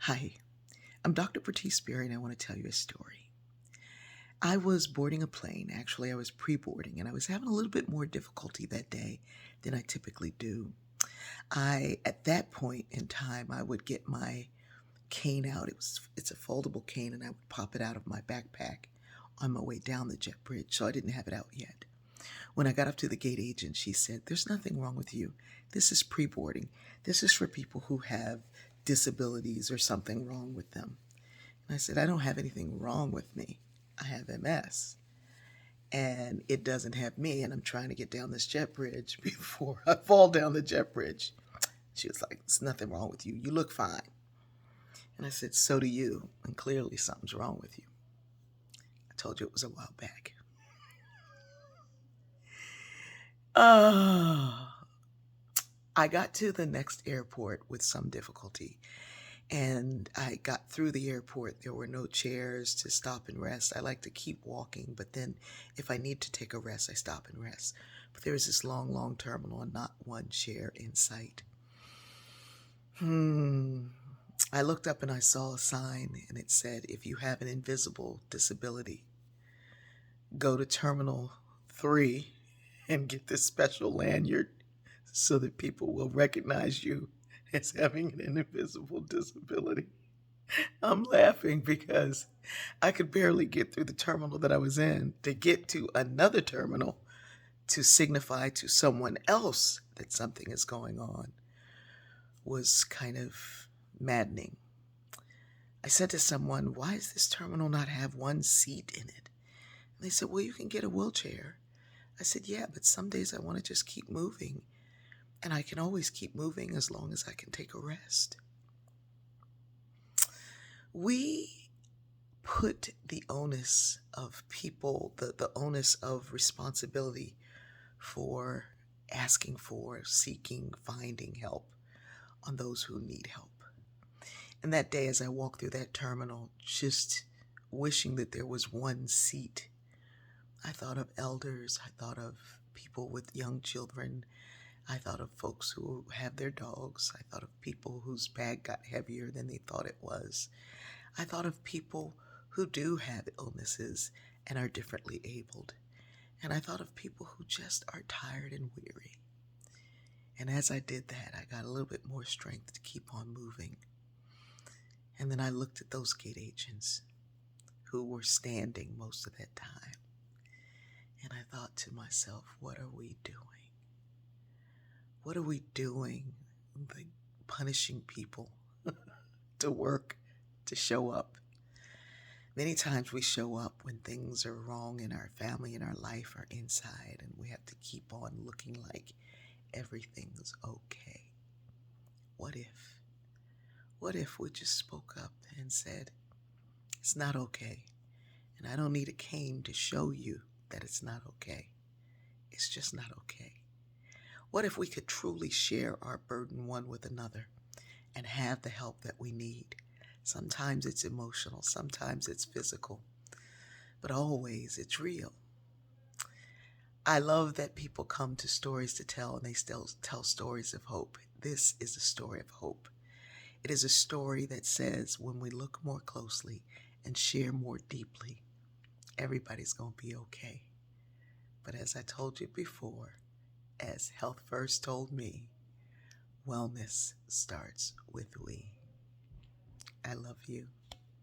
Hi, I'm Dr. Bertice Berry, and I want to tell you a story. I was boarding a plane. Actually, I was pre boarding, and I was having a little bit more difficulty that day than I typically do. At that point in time, I would get my cane out. It's a foldable cane, and I would pop it out of my backpack on my way down the jet bridge, so I didn't have it out yet. When I got up to the gate agent, she said, "There's nothing wrong with you. This is pre boarding. This is for people who have disabilities or something wrong with them." And I said, "I don't have anything wrong with me. I have MS. And it doesn't have me, and I'm trying to get down this jet bridge before I fall down the jet bridge." She was like, "There's nothing wrong with you. You look fine." And I said, "So do you. And clearly something's wrong with you. I told you it was a while back." Oh, I got to the next airport with some difficulty. And I got through the airport. There were no chairs to stop and rest. I like to keep walking, but then if I need to take a rest, I stop and rest. But there was this long, long terminal and not one chair in sight. I looked up and I saw a sign, and it said, "If you have an invisible disability, go to Terminal 3 and get this special lanyard so that people will recognize you as having an invisible disability." I'm laughing because I could barely get through the terminal that I was in to get to another terminal to signify to someone else that something is going on was kind of maddening. I said to someone, "Why does this terminal not have one seat in it?" And they said, "Well, you can get a wheelchair." I said, "Yeah, but some days I want to just keep moving, and I can always keep moving as long as I can take a rest." We put the onus of people, the onus of responsibility for asking for, seeking, finding help on those who need help. And that day, as I walked through that terminal, just wishing that there was one seat, I thought of elders, I thought of people with young children, I thought of folks who have their dogs, I thought of people whose bag got heavier than they thought it was. I thought of people who do have illnesses and are differently abled. And I thought of people who just are tired and weary. And as I did that, I got a little bit more strength to keep on moving. And then I looked at those gate agents who were standing most of that time. And I thought to myself, what are we doing? What are we doing? Like punishing people to work, to show up. Many times we show up when things are wrong in our family and our life are inside, and we have to keep on looking like everything's okay. What if? What if we just spoke up and said, "It's not okay, and I don't need a cane to show you that it's not okay. It's just not okay." What if we could truly share our burden one with another and have the help that we need? Sometimes it's emotional, sometimes it's physical, but always it's real. I love that people come to stories to tell, and they still tell stories of hope. This is a story of hope. It is a story that says when we look more closely and share more deeply, everybody's going to be okay. But as I told you before, as Health First told me, wellness starts with we. I love you.